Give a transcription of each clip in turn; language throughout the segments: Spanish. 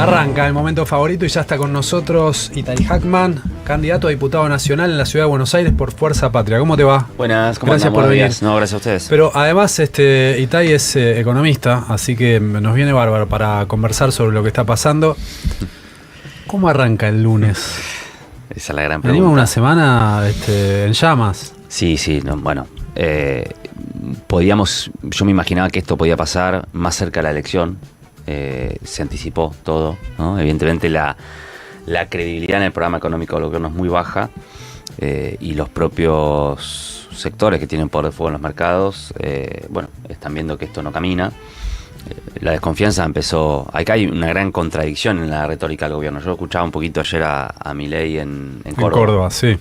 Arranca el momento favorito y ya está con nosotros Itai Hackman, candidato a diputado nacional en la ciudad de Buenos Aires por Fuerza Patria. ¿Cómo te va? Buenas, ¿cómo Gracias andamos? por venir. No, gracias a ustedes. Pero además Itai es economista, así que nos viene bárbaro para conversar sobre lo que está pasando. ¿Cómo arranca el lunes? Esa es la gran pregunta. Venimos una semana en llamas. Sí, no, bueno. Yo me imaginaba que esto podía pasar más cerca de la elección. Se anticipó todo, ¿no? Evidentemente la credibilidad en el programa económico del gobierno es muy baja, y los propios sectores que tienen poder de fuego en los mercados, están viendo que esto no camina. La desconfianza empezó. Acá hay una gran contradicción en la retórica del gobierno. Yo escuchaba un poquito ayer a Milei en Córdoba. En Córdoba, sí.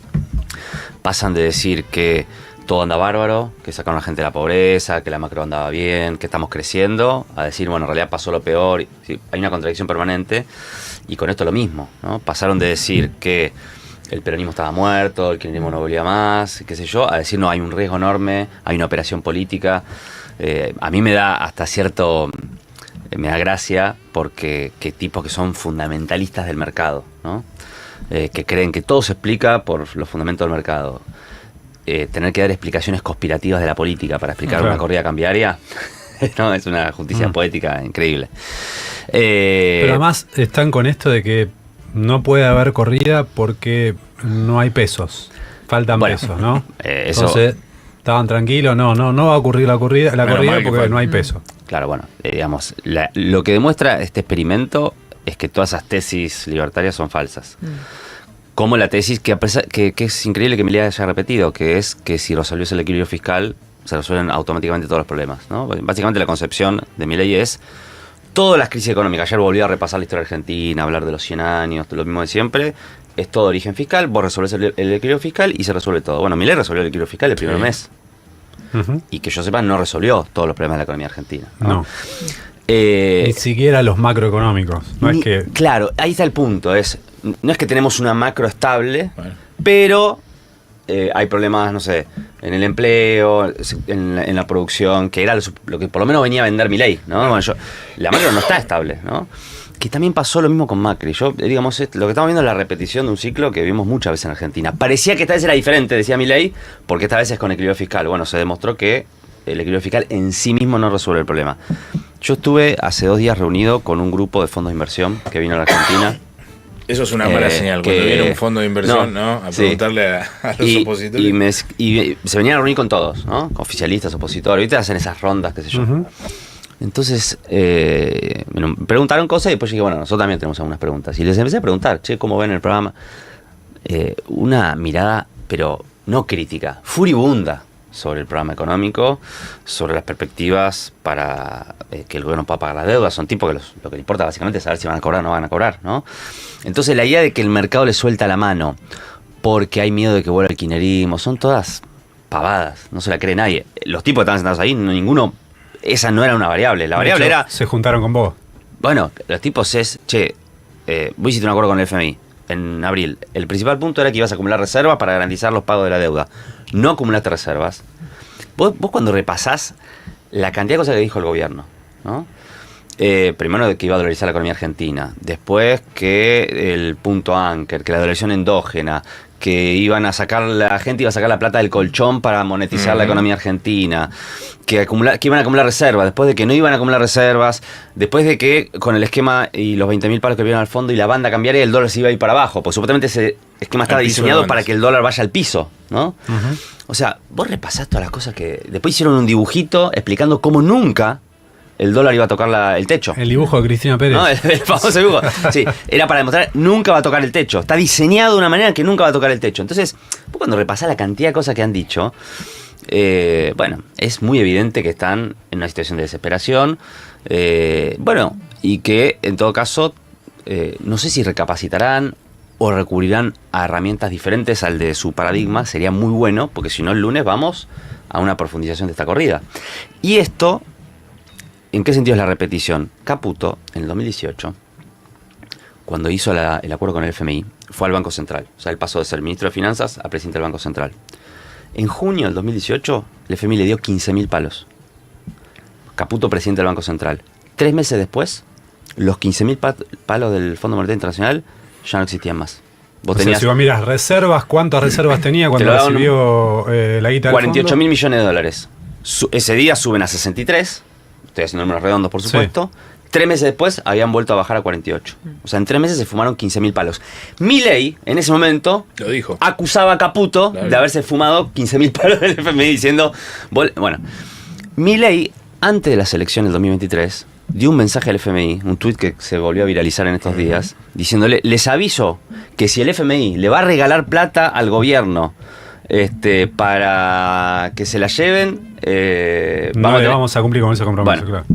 Pasan de decir que todo anda bárbaro, que sacaron a la gente de la pobreza, que la macro andaba bien, que estamos creciendo, a decir, bueno, en realidad pasó lo peor. Sí, hay una contradicción permanente, y con esto lo mismo, ¿no? Pasaron de decir que el peronismo estaba muerto, el kirchnerismo no volvía más, qué sé yo, a decir, no, hay un riesgo enorme, hay una operación política. A mí me da hasta cierto... me da gracia porque que tipos que son fundamentalistas del mercado, ¿no? Que creen que todo se explica por los fundamentos del mercado. Tener que dar explicaciones conspirativas de la política para explicar una corrida cambiaria, no, es una justicia poética increíble. Pero además están con esto de que no puede haber corrida porque no hay pesos. Faltan pesos, ¿no? Entonces estaban tranquilos, no va a ocurrir la corrida porque no hay peso. Claro, bueno, digamos, lo que demuestra este experimento es que todas esas tesis libertarias son falsas. Como la tesis que es increíble que Milei haya repetido, que es que si resolviese el equilibrio fiscal, se resuelven automáticamente todos los problemas, ¿no? Básicamente la concepción de Milei es todas las crisis económicas. Ayer volví a repasar la historia argentina, hablar de los 100 años, lo mismo de siempre. Es todo origen fiscal, vos resolvés el equilibrio fiscal y se resuelve todo. Bueno, Milei resolvió el equilibrio fiscal el primer mes. Y que yo sepa, no resolvió todos los problemas de la economía argentina, ¿no? Ni siquiera los macroeconómicos. Claro, ahí está el punto. No es que tenemos una macro estable, pero hay problemas, no sé, en el empleo, en la producción, que era lo que por lo menos venía a vender Milei, ¿no? Bueno, la macro no está estable, ¿no? Que también pasó lo mismo con Macri. Digamos, lo que estamos viendo es la repetición de un ciclo que vimos muchas veces en Argentina. Parecía que esta vez era diferente, decía Milei, porque esta vez es con equilibrio fiscal. Bueno, se demostró que el equilibrio fiscal en sí mismo no resuelve el problema. Yo estuve hace 2 días reunido con un grupo de fondos de inversión que vino a la Argentina. Eso es una mala señal, cuando viene un fondo de inversión, ¿no? A preguntarle a los opositores. Y se venían a reunir con todos, ¿no? Con oficialistas, opositores. Ahorita hacen esas rondas, qué sé yo. Entonces, me preguntaron cosas y después dije, bueno, nosotros también tenemos algunas preguntas. Y les empecé a preguntar, ¿cómo ven el programa? Una mirada, pero no crítica, furibunda sobre el programa económico, sobre las perspectivas para que el gobierno pueda pagar las deudas. Son tipos que lo que le importa básicamente es saber si van a cobrar o no van a cobrar, ¿no? Entonces la idea de que el mercado le suelta la mano porque hay miedo de que vuelva el kirchnerismo, son todas pavadas, no se la cree nadie. Los tipos que estaban sentados ahí, ninguno, esa no era una variable. La variable era... Se juntaron con vos. Bueno, los tipos vos hiciste un acuerdo con el FMI en abril. El principal punto era que ibas a acumular reservas para garantizar los pagos de la deuda. No acumulaste reservas. Vos cuando repasás la cantidad de cosas que dijo el gobierno, ¿no? Primero de que iba a dolarizar la economía argentina, después que el punto Anker, que la dolarización endógena, que la gente iba a sacar la plata del colchón para monetizar la economía argentina, que iban a acumular reservas, después de que no iban a acumular reservas, después de que con el esquema y los 20.000 palos que vieron al fondo y la banda cambiaria, el dólar se iba a ir para abajo, porque supuestamente ese esquema estaba diseñado para que el dólar vaya al piso, ¿no? O sea, vos repasás todas las cosas que... Después hicieron un dibujito explicando cómo nunca el dólar iba a tocar el techo. El dibujo de Cristina Pérez. No, el famoso dibujo. Sí, era para demostrar nunca va a tocar el techo. Está diseñado de una manera que nunca va a tocar el techo. Entonces, vos cuando repasás la cantidad de cosas que han dicho, es muy evidente que están en una situación de desesperación. Y que en todo caso, no sé si recapacitarán o recurrirán a herramientas diferentes al de su paradigma. Sería muy bueno, porque si no el lunes vamos a una profundización de esta corrida. Y esto... ¿En qué sentido es la repetición? Caputo, en el 2018, cuando hizo el acuerdo con el FMI, fue al Banco Central. O sea, él pasó de ser ministro de Finanzas a presidente del Banco Central. En junio del 2018, el FMI le dio 15.000 palos. Caputo, presidente del Banco Central. 3 meses después, los 15.000 palos del Fondo Monetario Internacional ya no existían más. Si vos miras reservas, ¿cuántas reservas tenía cuando recibió la guita del 48.000 millones de dólares. Ese día suben a 63, estoy haciendo números redondos por supuesto. Sí. 3 meses después habían vuelto a bajar a 48. O sea, en 3 meses se fumaron 15.000 palos. Milei, en ese momento, lo dijo. Acusaba a Caputo de haberse fumado 15.000 palos del FMI diciendo... Bueno, Milei, antes de las elecciones del 2023, dio un mensaje al FMI, un tuit que se volvió a viralizar en estos días, diciéndole, les aviso que si el FMI le va a regalar plata al gobierno para que se la lleven... vamos a cumplir con ese compromiso, claro.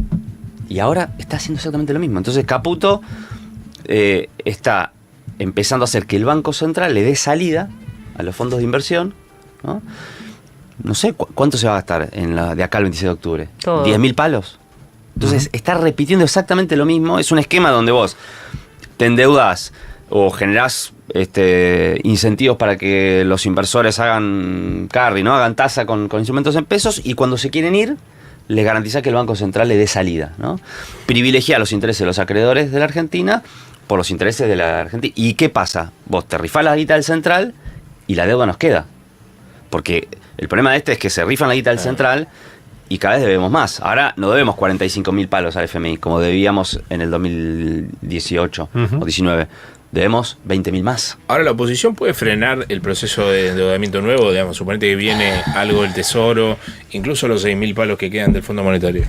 Y ahora está haciendo exactamente lo mismo. Entonces Caputo está empezando a hacer que el Banco Central le dé salida a los fondos de inversión, ¿no? No sé cuánto se va a gastar de acá al 26 de octubre. Todo. 10.000 palos. Entonces está repitiendo exactamente lo mismo. Es un esquema donde vos te endeudas o generás incentivos para que los inversores hagan carry, ¿no? Hagan tasa con instrumentos en pesos, y cuando se quieren ir, les garantiza que el Banco Central le dé salida, ¿no? Privilegia los intereses de los acreedores de la Argentina por los intereses de la Argentina. ¿Y qué pasa? Vos te rifás la guita del Central y la deuda nos queda. Porque el problema de es que se rifan la guita del Central y cada vez debemos más. Ahora no debemos 45.000 palos al FMI como debíamos en el 2018 o 19. Debemos 20.000 más. Ahora, ¿la oposición puede frenar el proceso de endeudamiento nuevo? Digamos, suponete que viene algo del Tesoro, incluso los 6.000 palos que quedan del Fondo Monetario.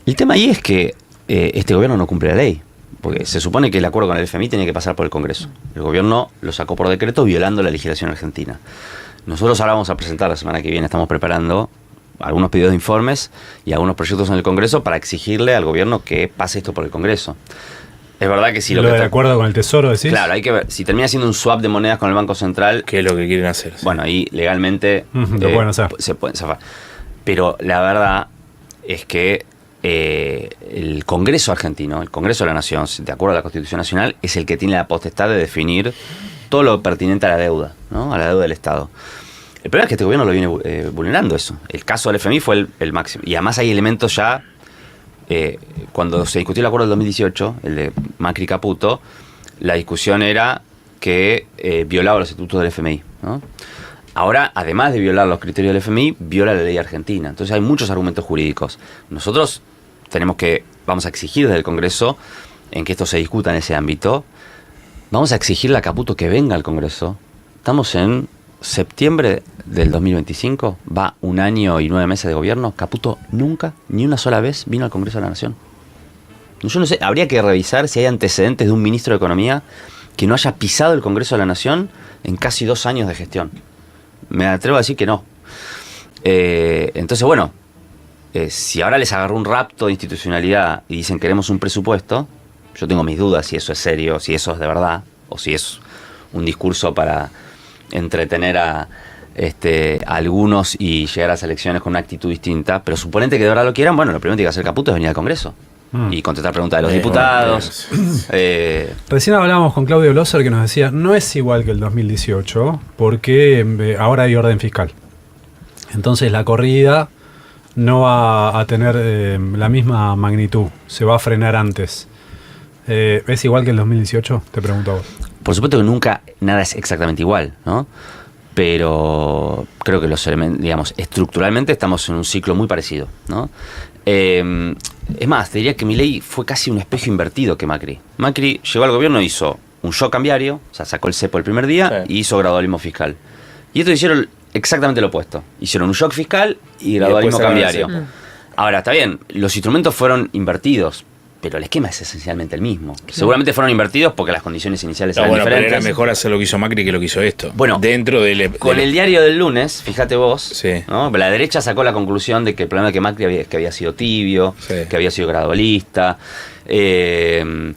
El tema ahí es que este gobierno no cumple la ley, porque se supone que el acuerdo con el FMI tenía que pasar por el Congreso. El gobierno lo sacó por decreto violando la legislación argentina. Nosotros ahora vamos a presentar la semana que viene, estamos preparando algunos pedidos de informes y algunos proyectos en el Congreso para exigirle al gobierno que pase esto por el Congreso. Es verdad que si lo que de acuerdo con el Tesoro, decís. Claro, hay que ver. Si termina siendo un swap de monedas con el Banco Central, ¿qué es lo que quieren hacer? Bueno, ahí legalmente se pueden zafar. Pero la verdad es que el Congreso argentino, el Congreso de la Nación, de acuerdo a la Constitución Nacional, es el que tiene la potestad de definir todo lo pertinente a la deuda, ¿no? A la deuda del Estado. El problema es que este gobierno lo viene vulnerando eso. El caso del FMI fue el máximo. Y además hay elementos ya... cuando se discutió el acuerdo del 2018, el de Macri-Caputo, la discusión era que violaba los estatutos del FMI, ¿no? Ahora, además de violar los criterios del FMI, viola la ley argentina. Entonces hay muchos argumentos jurídicos. Nosotros vamos a exigir desde el Congreso en que esto se discuta en ese ámbito. Vamos a exigirle a Caputo que venga al Congreso. Estamos en septiembre del 2025, va 1 año y 9 meses de gobierno. Caputo nunca, ni una sola vez, vino al Congreso de la Nación. Yo no sé, habría que revisar si hay antecedentes de un ministro de Economía que no haya pisado el Congreso de la Nación en casi 2 años de gestión. Me atrevo a decir que no. Entonces, bueno, si ahora les agarró un rapto de institucionalidad y dicen queremos un presupuesto, yo tengo mis dudas si eso es serio, si eso es de verdad, o si es un discurso para entretener a algunos y llegar a las elecciones con una actitud distinta. Pero suponente que de verdad lo quieran, bueno, lo primero que tiene que hacer Caputo es venir al Congreso y contestar preguntas de los diputados. Recién hablábamos con Claudio Loser, que nos decía, no es igual que el 2018 porque ahora hay orden fiscal. Entonces la corrida no va a tener la misma magnitud, se va a frenar antes. ¿Es igual que el 2018? Te pregunto a vos. Por supuesto que nunca nada es exactamente igual, ¿no? Pero creo que los elementos, digamos, estructuralmente estamos en un ciclo muy parecido, ¿no? Es más, te diría que Milei fue casi un espejo invertido que Macri. Macri llegó al gobierno e hizo un shock cambiario, o sea, sacó el cepo el primer día y hizo gradualismo fiscal. Y estos hicieron exactamente lo opuesto. Hicieron un shock fiscal y gradualismo cambiario. Ahora, está bien, los instrumentos fueron invertidos, pero el esquema es esencialmente el mismo. Sí. Seguramente fueron invertidos porque las condiciones iniciales eran diferentes. Pero era mejor hacer lo que hizo Macri que lo que hizo esto. Bueno, dentro con el diario del lunes, fíjate vos, ¿no? La derecha sacó la conclusión de que el problema de que Macri había sido tibio, que había sido gradualista, que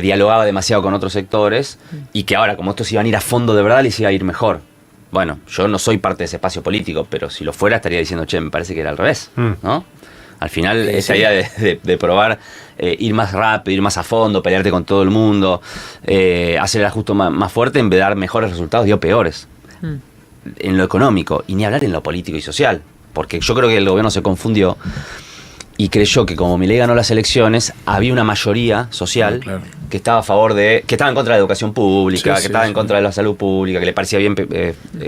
dialogaba demasiado con otros sectores y que ahora, como estos iban a ir a fondo de verdad, les iba a ir mejor. Bueno, yo no soy parte de ese espacio político, pero si lo fuera estaría diciendo, che, me parece que era al revés, ¿no? Al final, esa idea de probar, ir más rápido, ir más a fondo, pelearte con todo el mundo, hacer el ajuste más fuerte en vez de dar mejores resultados, dio peores. En lo económico, y ni hablar en lo político y social. Porque yo creo que el gobierno se confundió y creyó que como Milei ganó las elecciones, había una mayoría social que estaba a favor que estaba en contra de la educación pública, que estaba en contra de la salud pública, que le parecía bien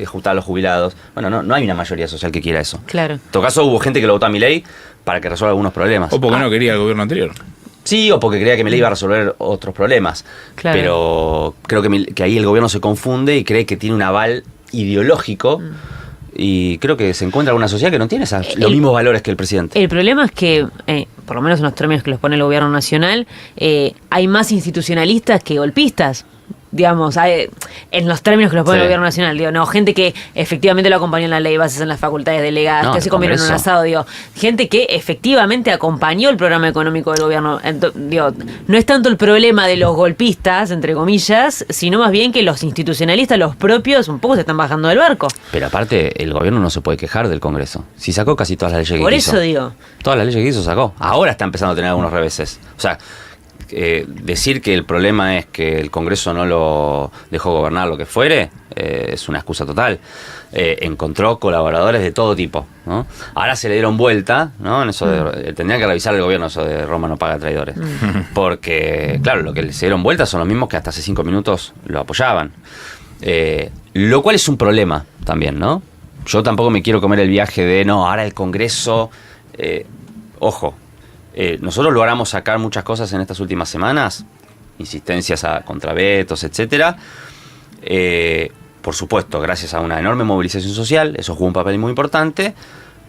ajustar a los jubilados. Bueno, no hay una mayoría social que quiera eso. Claro. En todo caso, hubo gente que lo votó a Milei para que resuelva algunos problemas. O porque no quería el gobierno anterior. Sí, o porque creía que Milei iba a resolver otros problemas. Claro. Pero creo que ahí el gobierno se confunde y cree que tiene un aval ideológico. Y creo que se encuentra una sociedad que no tiene los mismos valores que el presidente. El problema es que, por lo menos en los términos que los pone el gobierno nacional, hay más institucionalistas que golpistas. Digamos, en los términos que los pone el gobierno nacional, digo, no, gente que efectivamente lo acompañó en la ley, bases en las facultades delegadas, que se comieron en un asado, digo, gente que efectivamente acompañó el programa económico del gobierno. Digo, no es tanto el problema de los golpistas, entre comillas, sino más bien que los institucionalistas, los propios, un poco se están bajando del barco. Pero aparte, el gobierno no se puede quejar del Congreso. Si sacó casi todas las leyes que quiso. Por eso digo. Todas las leyes que hizo sacó. Ahora está empezando a tener algunos reveses. O sea, decir que el problema es que el Congreso no lo dejó gobernar lo que fuere es una excusa total. Encontró colaboradores de todo tipo, ¿no? Ahora se le dieron vuelta, ¿no? En eso tendría que revisar el gobierno eso de Roma no paga traidores, porque claro, lo que se dieron vuelta son los mismos que hasta hace 5 minutos lo apoyaban, lo cual es un problema también, ¿no? Yo tampoco me quiero comer el viaje de ahora el Congreso, ojo. Nosotros logramos sacar muchas cosas en estas últimas semanas, insistencias a contravetos, etcétera. Por supuesto, gracias a una enorme movilización social, eso jugó un papel muy importante,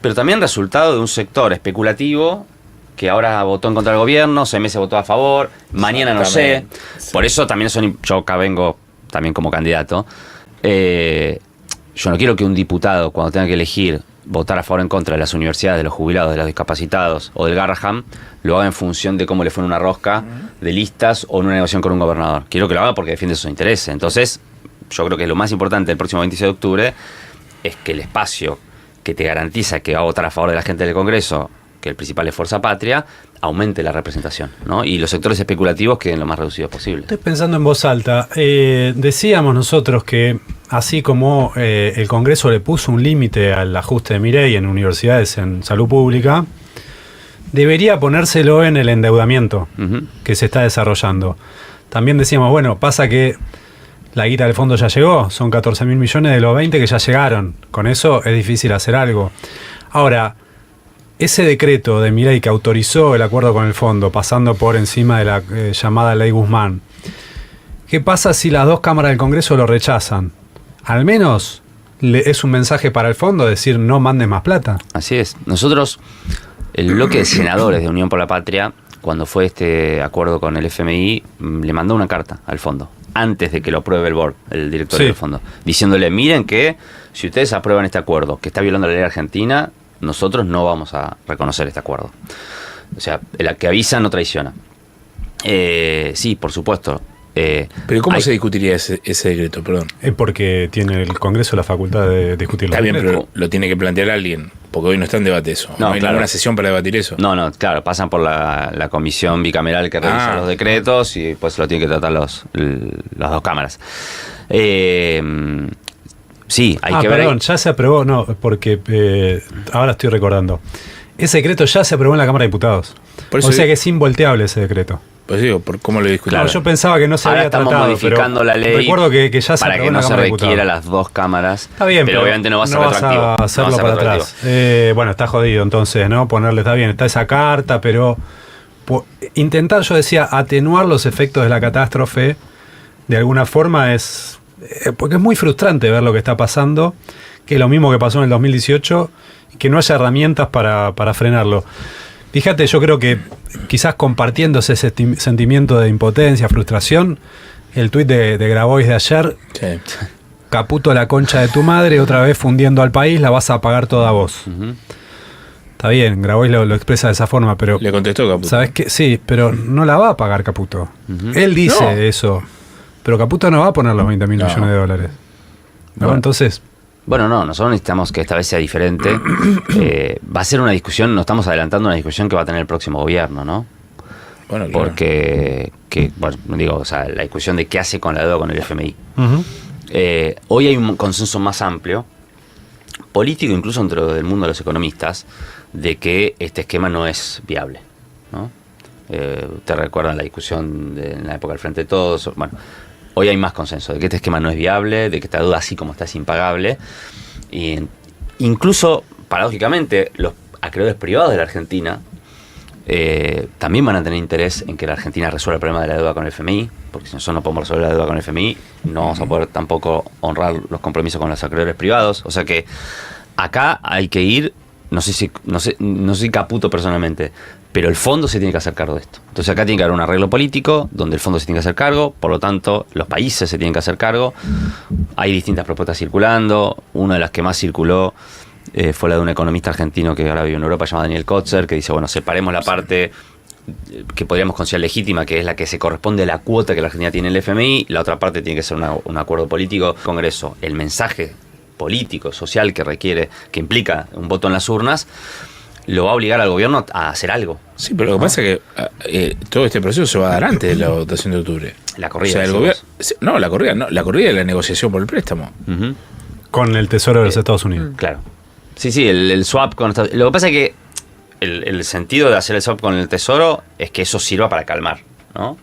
pero también resultado de un sector especulativo que ahora votó en contra del gobierno, CMS votó a favor, mañana no sé. Sí. Por eso también yo acá vengo también como candidato. Yo no quiero que un diputado, cuando tenga que elegir votar a favor o en contra de las universidades, de los jubilados, de los discapacitados o del Garrahan, lo haga en función de cómo le fue en una rosca de listas o en una negociación con un gobernador. Quiero que lo haga porque defiende sus intereses. Entonces, yo creo que lo más importante el próximo 26 de octubre es que el espacio que te garantiza que va a votar a favor de la gente del Congreso, que el principal es Fuerza Patria, aumente la representación, ¿no? Y los sectores especulativos queden lo más reducidos posible. Estoy pensando en voz alta. Decíamos nosotros que así como el Congreso le puso un límite al ajuste de Milei en universidades en salud pública, debería ponérselo en el endeudamiento que se está desarrollando. También decíamos, bueno, pasa que la guita del fondo ya llegó, son 14.000 millones de los 20 que ya llegaron. Con eso es difícil hacer algo. Ahora, ese decreto de Milei que autorizó el acuerdo con el fondo, pasando por encima de la llamada Ley Guzmán, ¿qué pasa si las dos cámaras del Congreso lo rechazan? Al menos es un mensaje para el fondo, decir no mandes más plata. Así es. Nosotros, el bloque de senadores de Unión por la Patria, cuando fue este acuerdo con el FMI, le mandó una carta al fondo, antes de que lo apruebe el board, el directorio del fondo, diciéndole, miren que si ustedes aprueban este acuerdo, que está violando la ley argentina, nosotros no vamos a reconocer este acuerdo. O sea, el que avisa no traiciona. Sí, por supuesto. Pero ¿cómo se discutiría ese decreto? Perdón. Porque tiene el Congreso la facultad de discutirlo. Está bien, pero lo tiene que plantear alguien, porque hoy no está en debate eso. No hay ninguna sesión para debatir eso. No, claro, pasan por la comisión bicameral que revisa los decretos y después lo tienen que tratar las dos cámaras. Sí, hay que ver. Perdón, ya se aprobó, porque ahora estoy recordando. Ese decreto ya se aprobó en la Cámara de Diputados. O sea que es involteable ese decreto. Pues digo, ¿por cómo lo discutimos? Claro, yo pensaba que no se había tratado. Ahora estamos modificando la ley. Recuerdo que ya se para aprobó que en no la se Cámara de requiera las dos cámaras. Está bien, pero obviamente no va a ser retroactivo. No vas a hacerlo para atrás. Bueno, está jodido entonces, ¿no? Ponerle, está bien, está esa carta, pero intentar, yo decía, atenuar los efectos de la catástrofe de alguna forma es... porque es muy frustrante ver lo que está pasando, que es lo mismo que pasó en el 2018, que no haya herramientas para frenarlo. Fíjate, yo creo que quizás compartiéndose ese sentimiento de impotencia, frustración, el tuit de Grabois de ayer, Caputo la concha de tu madre, otra vez fundiendo al país, la vas a pagar toda vos. Está bien, Grabois lo expresa de esa forma, pero... Le contestó Caputo. ¿Sabes qué? Sí, pero no la va a pagar Caputo. Él dice eso, pero Caputo no va a poner los 20.000 millones de dólares. ¿No? Bueno. Entonces... Bueno, nosotros necesitamos que esta vez sea diferente. Va a ser una discusión, nos estamos adelantando una discusión que va a tener el próximo gobierno, ¿no? Bueno, claro. Porque, la discusión de qué hace con la deuda con el FMI. Hoy hay un consenso más amplio político, incluso dentro del mundo de los economistas, de que este esquema no es viable, ¿no? Te recuerdan la discusión en la época del Frente de Todos. Bueno, hoy hay más consenso de que este esquema no es viable, de que esta deuda así como está es impagable. Y incluso, paradójicamente, los acreedores privados de la Argentina también van a tener interés en que la Argentina resuelva el problema de la deuda con el FMI, porque si nosotros no podemos resolver la deuda con el FMI, no vamos a poder tampoco honrar los compromisos con los acreedores privados. O sea que acá hay que ir, no sé si Caputo personalmente, pero el fondo se tiene que hacer cargo de esto. Entonces acá tiene que haber un arreglo político donde el fondo se tiene que hacer cargo, por lo tanto los países se tienen que hacer cargo. Hay distintas propuestas circulando. Una de las que más circuló fue la de un economista argentino que ahora vive en Europa, llamado Daniel Kotzer, que dice, bueno, separemos la parte que podríamos considerar legítima, que es la que se corresponde a la cuota que la Argentina tiene en el FMI, la otra parte tiene que ser un acuerdo político. Congreso, el mensaje político, social que requiere, que implica un voto en las urnas, lo va a obligar al gobierno a hacer algo. Sí, pero lo que pasa es que todo este proceso se va a dar antes de la votación de octubre. La corrida. O sea, el gobierno, no, la corrida es la negociación por el préstamo. Uh-huh. Con el Tesoro de los Estados Unidos. Claro. Sí, el swap con Estados Unidos. Lo que pasa es que el sentido de hacer el swap con el Tesoro es que eso sirva para calmar, ¿no?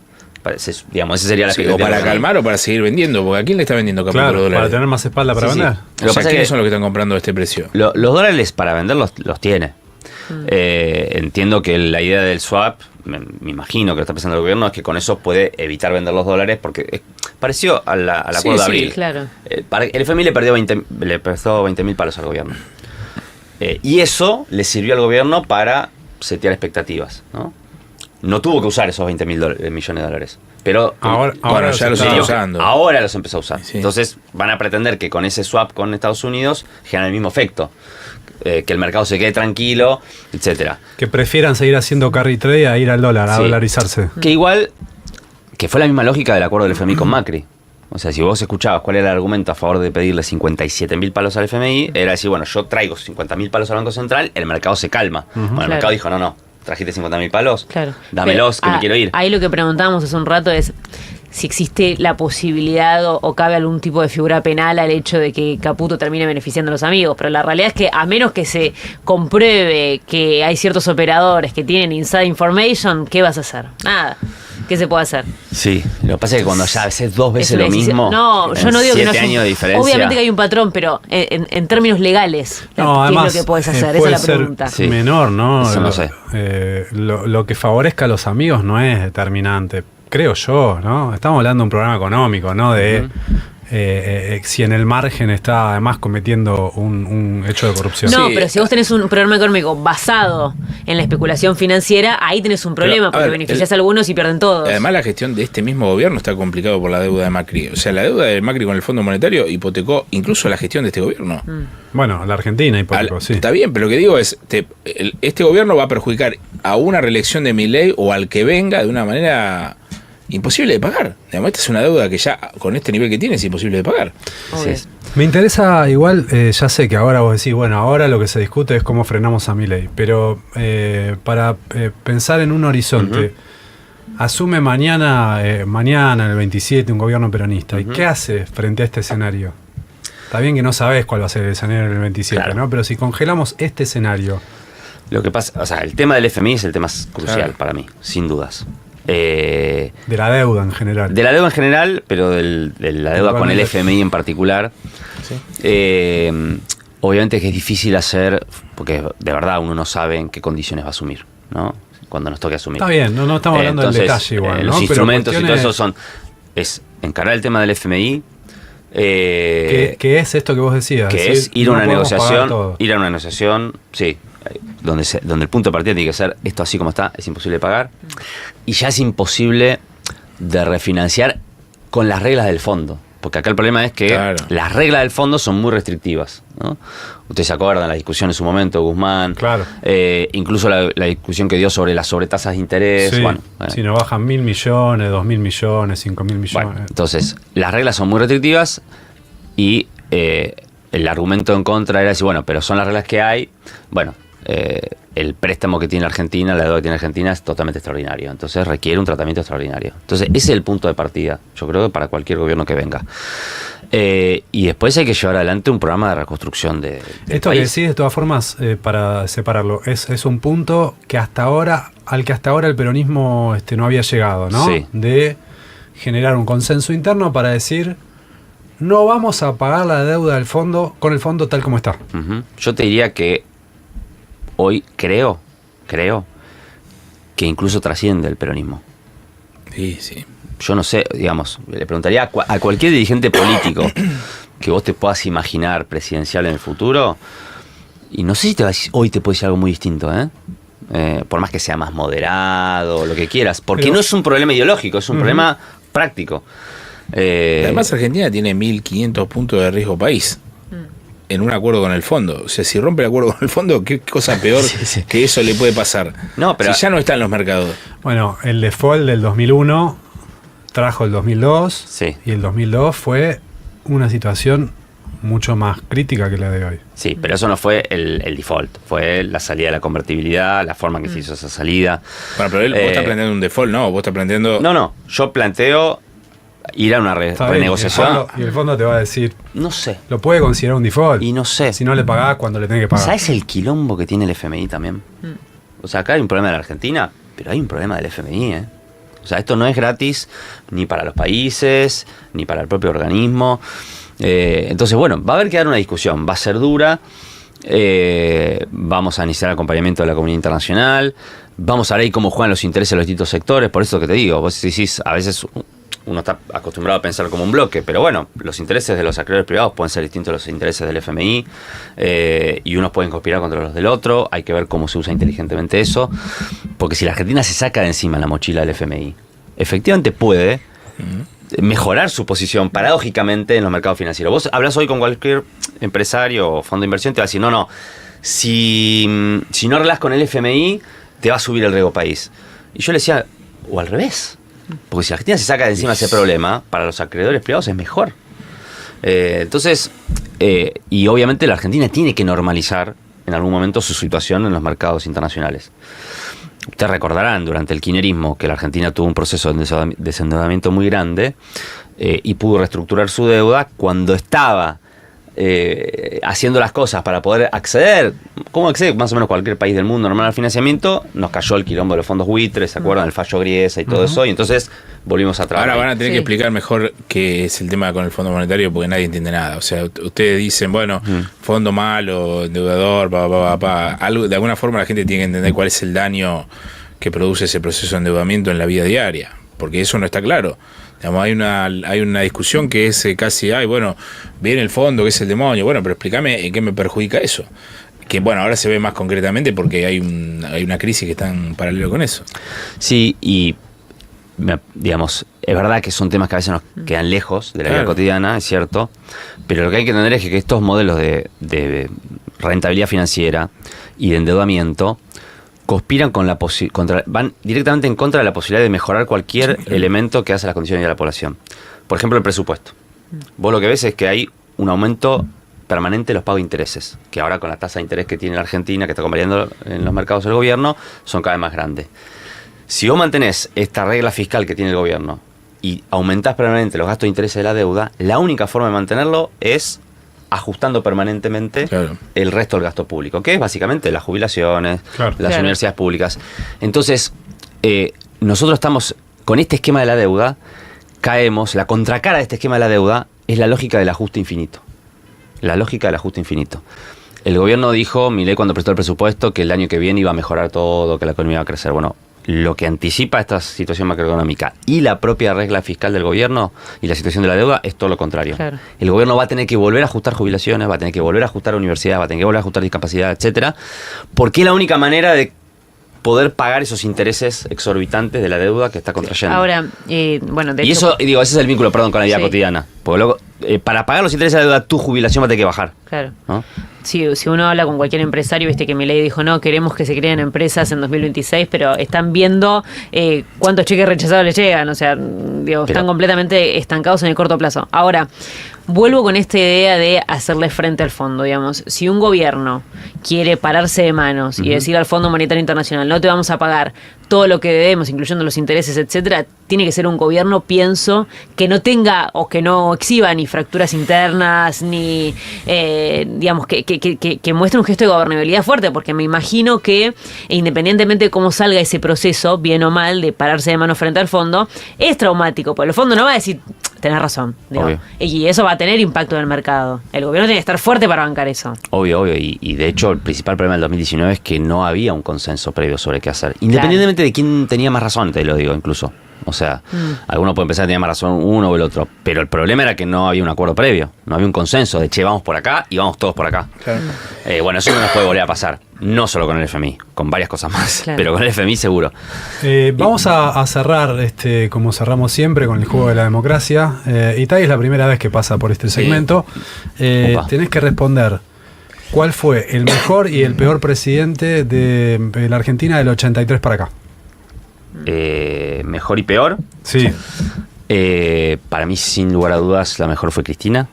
Digamos, esa sería la o para calmar o para seguir vendiendo, porque ¿a quién le está vendiendo Caputo los dólares? Para tener más espalda para vender. O sea, ¿quiénes son los que están comprando este precio? Los dólares para vender los tiene. Entiendo que la idea del swap, me imagino que lo está pensando el gobierno, es que con eso puede evitar vender los dólares, porque pareció al acuerdo de abril. Claro. El FMI le prestó 20.000 palos al gobierno. Y eso le sirvió al gobierno para setear expectativas, ¿no? No tuvo que usar esos 20.000 millones de dólares. Pero ahora ya los está usando. Ahora los empezó a usar. Sí. Entonces van a pretender que con ese swap con Estados Unidos genera el mismo efecto. Que el mercado se quede tranquilo, etcétera. Que prefieran seguir haciendo carry trade a ir al dólar, a dolarizarse. Que igual, que fue la misma lógica del acuerdo del FMI con Macri. O sea, si vos escuchabas cuál era el argumento a favor de pedirle 57.000 palos al FMI, era decir, bueno, yo traigo 50.000 palos al Banco Central, el mercado se calma. Bueno, el mercado dijo, no, trajiste 50.000 palos, dámelos, que me quiero ir. Ahí lo que preguntábamos hace un rato es si existe la posibilidad o cabe algún tipo de figura penal al hecho de que Caputo termine beneficiando a los amigos, pero la realidad es que a menos que se compruebe que hay ciertos operadores que tienen inside information, ¿qué vas a hacer? Nada. ¿Qué se puede hacer? Sí, lo que pasa es que cuando ya haces dos veces lo mismo, no, yo no digo que no haya años de diferencia. Obviamente que hay un patrón, pero en términos legales, ¿qué además, es lo que puedes hacer? Esa es la pregunta. Ser menor, ¿no? Eso no sé. Lo que favorezca a los amigos no es determinante, creo yo, ¿no? Estamos hablando de un programa económico, ¿no? De si en el margen está además cometiendo un hecho de corrupción. No, pero si vos tenés un programa económico basado en la especulación financiera, ahí tenés un problema, porque beneficiás a algunos y pierden todos. Además, la gestión de este mismo gobierno está complicado por la deuda de Macri. O sea, la deuda de Macri con el Fondo Monetario hipotecó incluso la gestión de este gobierno. Bueno, la Argentina hipotecó, sí. Está bien, pero lo que digo es, este gobierno va a perjudicar a una reelección de Milei o al que venga de una manera imposible de pagar. Además, esta es una deuda que ya con este nivel que tiene es imposible de pagar. Sí. Me interesa igual, ya sé que ahora vos decís, bueno, ahora lo que se discute es cómo frenamos a Milei, pero para pensar en un horizonte, asume mañana el 27 un gobierno peronista, ¿y qué hace frente a este escenario? Está bien que no sabés cuál va a ser el escenario del 27, claro, ¿no? Pero si congelamos este escenario... Lo que pasa, o sea, el tema del FMI es el tema crucial para mí, sin dudas. De la deuda en general. De la deuda en general, pero de la deuda con el FMI en particular. Sí. Obviamente que es difícil hacer, porque de verdad uno no sabe en qué condiciones va a asumir, ¿no? Cuando nos toque asumir. Está bien, no estamos hablando del detalle igual, ¿no? Los instrumentos y todo eso es encarar el tema del FMI. ¿Qué es esto que vos decías? Que es ir a una negociación, sí. Donde el punto de partida tiene que ser esto así como está, es imposible de pagar y ya es imposible de refinanciar con las reglas del fondo, porque acá el problema es que las reglas del fondo son muy restrictivas, ¿no? Ustedes se acuerdan la discusión en su momento, Guzmán, incluso la discusión que dio sobre las sobretasas de interés. Sí, si no bajan 1.000 millones, 2.000 millones, 5.000 millones. Bueno, entonces las reglas son muy restrictivas y el argumento en contra era decir, bueno, pero son las reglas que hay. Bueno, el préstamo que tiene Argentina, la deuda que tiene Argentina es totalmente extraordinario, entonces requiere un tratamiento extraordinario. Entonces ese es el punto de partida, yo creo que para cualquier gobierno que venga. Y después hay que llevar adelante un programa de reconstrucción de esto país. que decís, de todas formas, para separarlo, es un punto que hasta ahora el peronismo no había llegado, ¿no? Sí. De generar un consenso interno para decir, no vamos a pagar la deuda del fondo con el fondo tal como está. Uh-huh. Yo te diría que hoy creo que incluso trasciende el peronismo. Sí. Yo no sé, digamos, le preguntaría a cualquier dirigente político que vos te puedas imaginar presidencial en el futuro, y no sé si hoy te puede decir algo muy distinto, por más que sea más moderado, lo que quieras, porque no es un problema ideológico, es un problema práctico. Además, Argentina tiene 1.500 puntos de riesgo país en un acuerdo con el fondo. O sea, si rompe el acuerdo con el fondo, ¿qué cosa peor que eso le puede pasar? No, pero si ya no está en los mercados. Bueno, el default del 2001 trajo el 2002, sí. Y el 2002 fue una situación mucho más crítica que la de hoy. Sí, pero eso no fue el default, fue la salida de la convertibilidad, la forma en que se hizo esa salida. Bueno, pero vos estás planteando un default, ¿no? Vos estás planteando... No, yo planteo ir a una renegociación. Y el fondo te va a decir, no sé. Lo puede considerar un default. Y no sé. Si no le pagás cuando le tenés que pagar. ¿Sabes el quilombo que tiene el FMI también? O sea, acá hay un problema de la Argentina, pero hay un problema del FMI, O sea, esto no es gratis ni para los países, ni para el propio organismo. Entonces, bueno, va a haber que dar una discusión. Va a ser dura. Vamos a iniciar el acompañamiento de la comunidad internacional. Vamos a ver ahí cómo juegan los intereses de los distintos sectores. Por eso que te digo, vos decís, a veces uno está acostumbrado a pensar como un bloque, pero bueno, los intereses de los acreedores privados pueden ser distintos a los intereses del FMI, y unos pueden conspirar contra los del otro. Hay que ver cómo se usa inteligentemente eso, porque si la Argentina se saca de encima la mochila del FMI, efectivamente puede mejorar su posición paradójicamente en los mercados financieros. Vos hablas hoy con cualquier empresario o fondo de inversión, te va a decir, no, si no arreglás con el FMI, te va a subir el riesgo país. Y yo le decía, o al revés. Porque si la Argentina se saca de encima ese problema, para los acreedores privados es mejor. Entonces, y obviamente la Argentina tiene que normalizar en algún momento su situación en los mercados internacionales. Ustedes recordarán durante el kirchnerismo que la Argentina tuvo un proceso de desendeudamiento muy grande, y pudo reestructurar su deuda cuando estaba haciendo las cosas para poder acceder, como accede más o menos cualquier país del mundo normal al financiamiento. Nos cayó el quilombo de los fondos buitres, ¿se acuerdan? El fallo Griesa y todo eso, y entonces volvimos a trabajar. Ahora van a tener que explicar mejor qué es el tema con el Fondo Monetario, porque nadie entiende nada. O sea, ustedes dicen, bueno, fondo malo, endeudador, algo, de alguna forma la gente tiene que entender cuál es el daño que produce ese proceso de endeudamiento en la vida diaria, porque eso no está claro. Digamos, hay una discusión que es casi, bueno, viene el fondo, que es el demonio. Bueno, pero explícame en qué me perjudica eso. Que bueno, ahora se ve más concretamente porque hay una crisis que está en paralelo con eso. Sí, y digamos, es verdad que son temas que a veces nos quedan lejos de la vida cotidiana, es cierto, pero lo que hay que entender es que estos modelos de rentabilidad financiera y de endeudamiento conspiran van directamente en contra de la posibilidad de mejorar cualquier elemento que hace las condiciones de la población. Por ejemplo, el presupuesto. Vos lo que ves es que hay un aumento permanente de los pagos de intereses, que ahora con la tasa de interés que tiene la Argentina, que está acompañando en los mercados del gobierno, son cada vez más grandes. Si vos mantenés esta regla fiscal que tiene el gobierno y aumentás permanentemente los gastos de intereses de la deuda, la única forma de mantenerlo es ajustando permanentemente el resto del gasto público, que es básicamente las jubilaciones, las universidades públicas. Entonces, nosotros estamos con este esquema de la deuda, caemos, la contracara de este esquema de la deuda es la lógica del ajuste infinito. La lógica del ajuste infinito. El gobierno dijo, Milei cuando prestó el presupuesto, que el año que viene iba a mejorar todo, que la economía iba a crecer. Bueno, lo que anticipa esta situación macroeconómica y la propia regla fiscal del gobierno y la situación de la deuda es todo lo contrario. Claro. El gobierno va a tener que volver a ajustar jubilaciones, va a tener que volver a ajustar universidades, va a tener que volver a ajustar discapacidad, etcétera, porque es la única manera de poder pagar esos intereses exorbitantes de la deuda que está contrayendo. Ahora, bueno, de y hecho, eso, digo, ese es el vínculo, con la vida cotidiana. Porque luego, para pagar los intereses de la deuda, tu jubilación va a tener que bajar. Claro. ¿No? Si uno habla con cualquier empresario, viste que Milei dijo, no, queremos que se creen empresas en 2026, pero están viendo cuántos cheques rechazados les llegan, o sea, digo, están completamente estancados en el corto plazo. Ahora, vuelvo con esta idea de hacerle frente al fondo, digamos. Si un gobierno quiere pararse de manos y decir al Fondo Monetario Internacional, no te vamos a pagar todo lo que debemos, incluyendo los intereses, etcétera, tiene que ser un gobierno, pienso, que no tenga o que no exhiba ni fracturas internas, ni, digamos, que muestre un gesto de gobernabilidad fuerte, porque me imagino que, independientemente de cómo salga ese proceso, bien o mal, de pararse de manos frente al fondo, es traumático, porque el fondo no va a decir, tenés razón, digo, y eso va a tener impacto en el mercado. El gobierno tiene que estar fuerte para bancar eso. Obvio, y de hecho el principal problema del 2019 es que no había un consenso previo sobre qué hacer, independientemente de quién tenía más razón, te lo digo incluso. O sea, algunos pueden pensar que tenía más razón uno o el otro, pero el problema era que no había un acuerdo previo, no había un consenso de, che, vamos por acá y vamos todos por acá. Claro. Bueno, eso no nos puede volver a pasar, no solo con el FMI, con varias cosas más, pero con el FMI seguro. Vamos a cerrar, como cerramos siempre, con el juego de la democracia. Itay es la primera vez que pasa por este segmento. Tenés que responder cuál fue el mejor y el peor presidente de la Argentina del 83 para acá. Mejor y peor. Sí. Para mí, sin lugar a dudas, la mejor fue Cristina.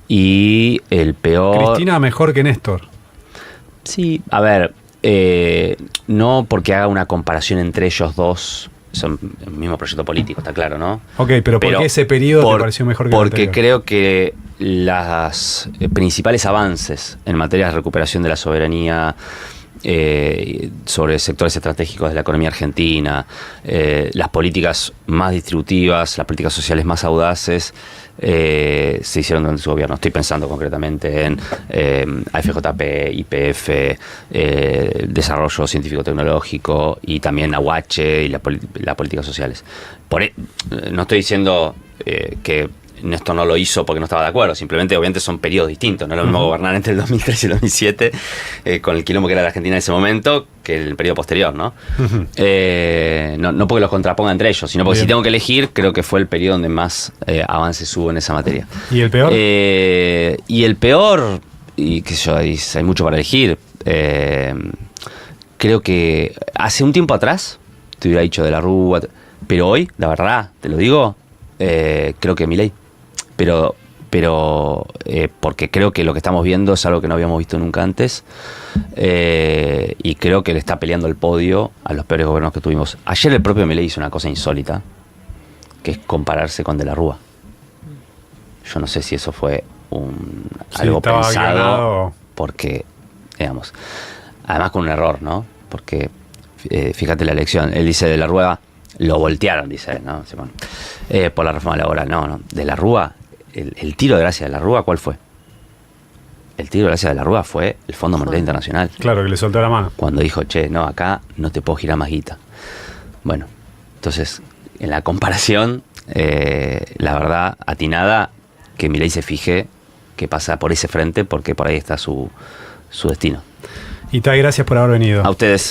Y el peor... Cristina mejor que Néstor. Sí, a ver, no porque haga una comparación entre ellos dos, son el mismo proyecto político, está claro, ¿no? Ok, pero ¿por qué ese periodo te pareció mejor que el anterior? Porque creo que los principales avances en materia de recuperación de la soberanía, sobre sectores estratégicos de la economía argentina, las políticas más distributivas, las políticas sociales más audaces, se hicieron durante su gobierno. Estoy pensando concretamente en AFJP, YPF, desarrollo científico-tecnológico y también Aguache y las políticas sociales. No estoy diciendo que Néstor no lo hizo porque no estaba de acuerdo, simplemente obviamente son periodos distintos, no es lo mismo gobernar entre el 2003 y el 2007 con el quilombo que era la Argentina en ese momento que el periodo posterior, ¿no? No porque los contraponga entre ellos, sino porque si tengo que elegir, creo que fue el periodo donde más avances hubo en esa materia. ¿Y el peor? Y el peor, y qué sé yo, hay mucho para elegir. Creo que hace un tiempo atrás te hubiera dicho de la Rúa, pero hoy, la verdad, te lo digo, creo que Milei. Pero porque creo que lo que estamos viendo es algo que no habíamos visto nunca antes, y creo que le está peleando el podio a los peores gobiernos que tuvimos. Ayer el propio Milei hizo una cosa insólita, que es compararse con De la Rúa. Yo no sé si eso fue algo pensado, ganado. Porque, digamos, además con un error, ¿no? Porque, fíjate la elección, él dice De la Rúa, lo voltearon, dice, ¿no? Por la reforma laboral, no, De la Rúa. El tiro de gracia de la Rúa, ¿cuál fue? El tiro de gracia de la Rúa fue el Fondo Monetario Internacional. Claro, que le soltó la mano. Cuando dijo, che, no, acá no te puedo girar más guita. Bueno, entonces, en la comparación, la verdad, atinada, que Milei se fije que pasa por ese frente, porque por ahí está su destino. Itay, gracias por haber venido. A ustedes.